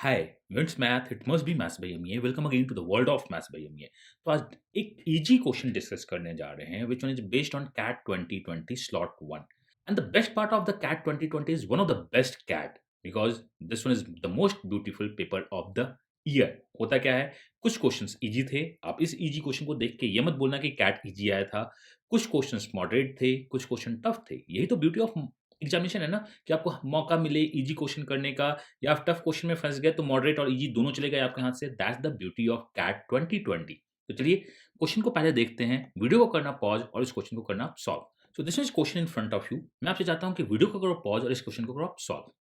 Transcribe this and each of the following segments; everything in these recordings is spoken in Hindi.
Hi, it's math. It must be maths by MBA. Welcome again to the world of maths by MBA. तो आज एक इजी क्वेश्चन डिस्कस करने जा रहे हैं which one is based on CAT 2020 slot 1. And the best part of the CAT 2020 is one of the best CAT because this one is the most beautiful paper of the year. होता क्या है, कुछ क्वेश्चंस इजी थे. आप इस इजी क्वेश्चन को देख के ये मत बोलना कि CAT इजी आया था. कुछ क्वेश्चंस मॉडरेट थे, कुछ क्वेश्चन टफ थे. यही तो ब्यूटी ऑफ एग्जामिनेशन है ना, कि आपको मौका मिले इजी क्वेश्चन करने का, या आप टफ क्वेश्चन में फँस गए तो मॉडरेट और ईज़ी दोनों चले गए आपके हाथ से। That's the beauty of CAT 2020। तो चलिए क्वेश्चन को पहले देखते हैं, वीडियो को करना पॉज़ और इस क्वेश्चन को करना solve. So this is question in front of you. मैं आपसे चाहता हूँ कि वीडियो को करो पॉज़ और इस क्वेश्चन को करो आप सॉल्व।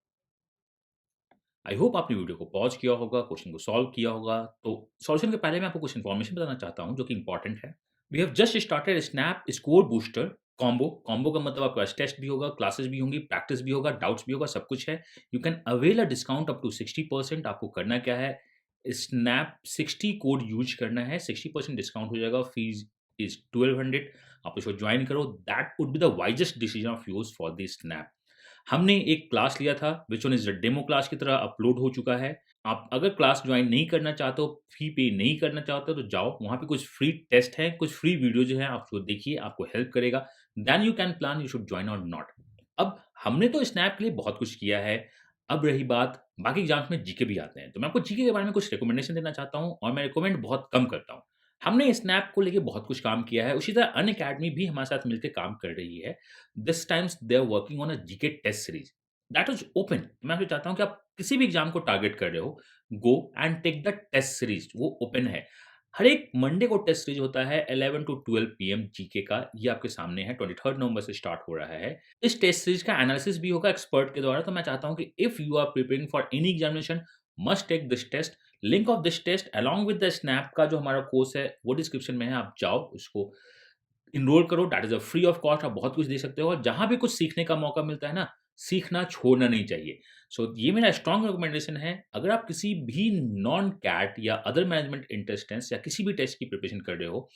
आई होप आपने वीडियो को पॉज़ किया होगा, क्वेश्चन को सॉल्व किया होगा। तो सॉल्यूशन के पहले मैं आपको कुछ इन्फॉर्मेशन बताना चाहता हूँ जो कि इम्पोर्टेंट है। We have just started snap score booster combo. Combo का मतलब आपका टेस्ट भी होगा, क्लासेस भी होंगी, प्रैक्टिस भी होगा, डाउट्स भी होगा, सब कुछ है। You can avail a discount up to 60%। आपको करना क्या है, स्नैप 60 कोड यूज करना है, 60% डिस्काउंट हो जाएगा। Fees is 1200। आप इसको ज्वाइन करो। That would be the wisest decision of use for this snap. हमने एक क्लास लिया था which one is demo class की तरह अपलोड हो चुका है। आप अगर क्लास ज्वाइन नहीं करना चाहते हो, फी पे नहीं करना चाहते हो, तो जाओ, वहाँ पे कुछ फ्री टेस्ट है, कुछ फ्री वीडियो जो है आप उसको देखिए, आपको हेल्प करेगा। Then you can plan you should join or not. अब हमने तो स्नैप के लिए बहुत कुछ किया है। अब रही बात, बाकी एग्जाम्स में जीके भी आते हैं, तो मैं आपको जीके के बारे में कुछ रिकमेंडेशन देना चाहता हूँ और मैं रिकमेंड बहुत कम करता हूँ। हमने स्नैप को लेके बहुत कुछ काम किया है, उसी तरह अनअकैडमी भी हमारे साथ मिलकर काम कर रही है। This times they are working on a GK test series that is open. मैं आपसे चाहता हूँ कि आप किसी भी एग्जाम को टारगेट कर रहे हो, go and take the test series, वो ओपन है। हर एक मंडे को टेस्ट सीरीज होता है 11 टू 12 पीएम जीके का। ये आपके सामने है, 23 नवंबर से स्टार्ट हो रहा है। इस टेस्ट सीरीज का एनालिसिस भी होगा एक्सपर्ट के द्वारा। तो मैं चाहता हूँ कि if you are preparing for any examination, must take this test. Link of this test along with the snap का जो हमारा कोर्स है वो डिस्क्रिप्शन में है, आप जाओ उसको इनरोल करो। That is a free of cost. आप बहुत कुछ देख सकते हो और जहां भी कुछ सीखने का मौका मिलता है ना, सीखना छोड़ना नहीं चाहिए। सो ये मेरा स्ट्रांग रिकमेंडेशन है। अगर आप किसी भी नॉन कैट या अदर मैनेजमेंट इंट्रेंस या किसी भी टेस्ट की प्रिपरेशन कर रहे हो,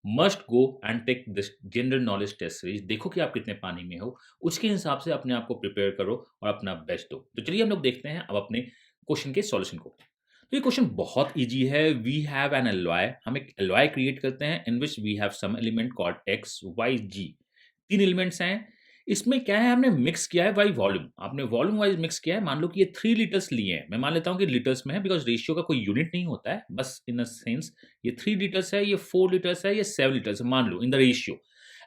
must go and take this general knowledge test series. देखो कि आप कितने पानी में हो, उसके हिसाब से अपने आप को प्रिपेयर करो और अपना बेस्ट दो। तो चलिए हम लोग देखते हैं अब अपने क्वेश्चन के सॉल्यूशन को। तो ये क्वेश्चन बहुत इजी है। वी हैव एन एलॉय, हम एक एलॉय क्रिएट करते हैं in which we have some element called X Y Z. तीन एलिमेंट्स हैं। इसमें क्या है, हमने मिक्स किया है बाई वॉल्यूम। आपने वॉल्यूम वाइज मिक्स किया है। मान लो कि ये 3 लीटर्स लिए हैं, मैं मान लेता हूँ कि लीटर्स में है बिकॉज रेशियो का कोई यूनिट नहीं होता है, बस इन अ सेंस ये 3 लीटर्स है, ये 4 लीटर्स है, ये 7 लीटर्स है, मान लो in the ratio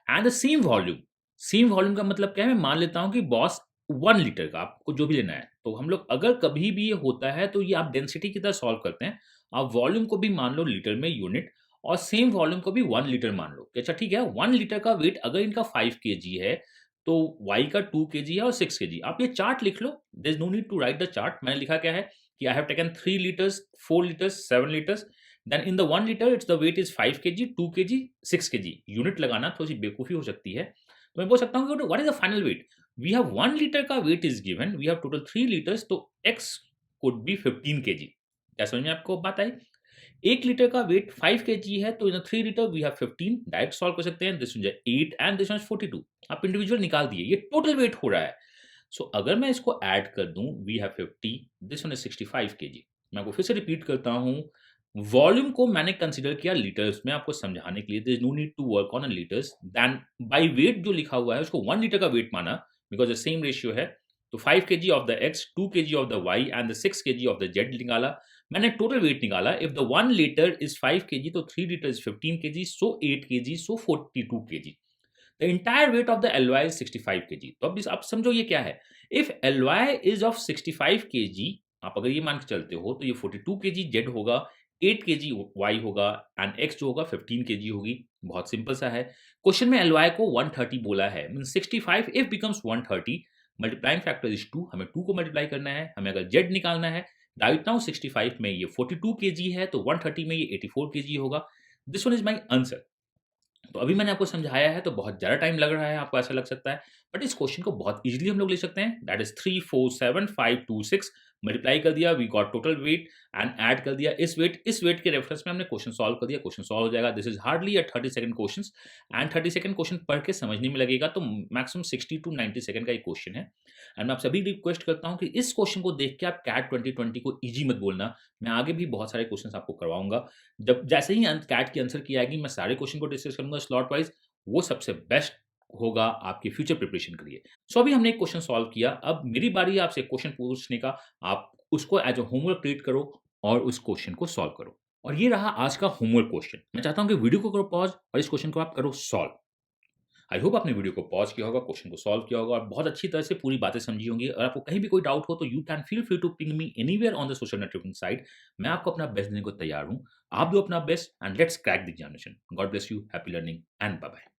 and the same volume. Same volume का मतलब क्या है, मैं मान लेता हूँ कि बॉस 1 लीटर का आपको जो भी लेना है। तो हम लोग अगर कभी भी ये होता है तो ये आप डेंसिटी की तरह सॉल्व करते हैं। आप वॉल्यूम को भी मान लो लीटर में यूनिट और सेम वॉल्यूम को भी 1 लीटर मान लो। अच्छा ठीक है, 1 लीटर का वेट अगर इनका 5 केजी है तो y का 2 केजी है और 6 केजी। आप ये चार्ट लिख लो, there is no need to write the chart. मैंने लिखा क्या है कि I have taken 3 litres, 4 litres, 7 litres. Then in the 1 litre it's the weight is 5 KG, 2 KG, 6 KG. Unit लगाना थोड़ी सी बेवकूफ़ी हो सकती है। तो मैं बोल सकता हूँ कि what is the final weight. We have 1 litre का weight is given, we have total 3 litres, तो x कुड बी 15 केजी। क्या समझ में आपको बात आई? 1 लीटर का वेट 5 केजी है, तो in 3 litre we have 15। Direct solve कर सकते हैं। This one is 8 and this one is 42। आप इंडिविजुअल निकाल दिए, ये टोटल वेट हो रहा है। सो अगर मैं इसको ऐड कर दूं, we have 50, this one is 65 KG. मैं आपको फिर से रिपीट करता हूं, वॉल्यूम को मैंने कंसीडर किया लीटर्स में आपको समझाने के लिए। There is no need to work on litres. Then by weight जो लिखा हुआ है उसको 1 लीटर का वेट माना बिकॉज द सेम रेशियो है। तो 5 KG of the X, 2 KG of the Y and the 6 KG of the Z निकाला। मैंने टोटल वेट निकाला। If the 1 litre is 5 KG तो 3 litre is 15 KG, so 8 KG, so 42 KG. The entire weight of the alloy is 65 KG. तो अब आप समझो ये क्या है। If alloy is of 65 KG, आप अगर ये मान के चलते हो तो ये 42 केजी जेड होगा, 8 केजी वाई होगा एंड एक्स जो होगा 15 केजी होगी। बहुत सिंपल सा है। क्वेश्चन में एलवाई को 130 बोला है, mean 65 if becomes 130, multiplying factor is 2। हमें 2 को मल्टीप्लाई करना है। हमें अगर जेड निकालना है, राइट नाउ 65 में ये 42 केजी है, तो 130 में ये 84 केजी होगा। This one is my answer. तो अभी मैंने आपको समझाया है तो बहुत ज़्यादा टाइम लग रहा है, आपको ऐसा लग सकता है, बट इस क्वेश्चन को बहुत ईज़िली हम लोग ले सकते हैं। दैट इज़ 3, 4, 7, 5, 2, 6 मल्टीप्लाई कर दिया, we got total weight and add कर दिया इस वेट के रेफरेंस में हमने क्वेश्चन सॉल्व कर दिया, क्वेश्चन सॉल्व हो जाएगा। This is hardly a 30 second questions and 30 second question पढ़ के समझने में लगेगा, तो मैक्सिमम 60 टू 90 सेकंड का ये क्वेश्चन है। एंड मैं आप सभी रिक्वेस्ट करता हूँ कि इस क्वेश्चन को देख के आप कैट 2020 को ईज़ी मत बोलना। मैं आगे भी बहुत सारे क्वेश्चन्स आपको करवाऊँगा। जब जैसे ही कैट की आंसर की आएगी, मैं सारे क्वेश्चन को डिस्कस करूँगा स्लॉट वाइज़, वो सबसे बेस्ट होगा आपकी फ्यूचर प्रिपरेशन के लिए। सो अभी हमने एक क्वेश्चन सॉल्व किया, अब मेरी बारी है आपसे क्वेश्चन पूछने का। आप उसको एज़ अ होमवर्क ट्रीट करो और उस क्वेश्चन को सॉल्व करो। और ये रहा आज का होमवर्क क्वेश्चन। मैं चाहता हूँ कि वीडियो को करो पॉज़ और इस क्वेश्चन को आप करो सॉल्व। आई होप आपने वीडियो को पॉज़ किया होगा, क्वेश्चन को सॉल्व किया होगा और बहुत अच्छी तरह से पूरी बातें समझी होंगी। अगर आपको कहीं भी कोई डाउट हो तो you can feel free to ping me anywhere on the social networking site. मैं आपको अपना बेस्ट देने को तैयार हूँ। आप दो अपना best and let's crack the examination. God bless you, happy learning and bye bye.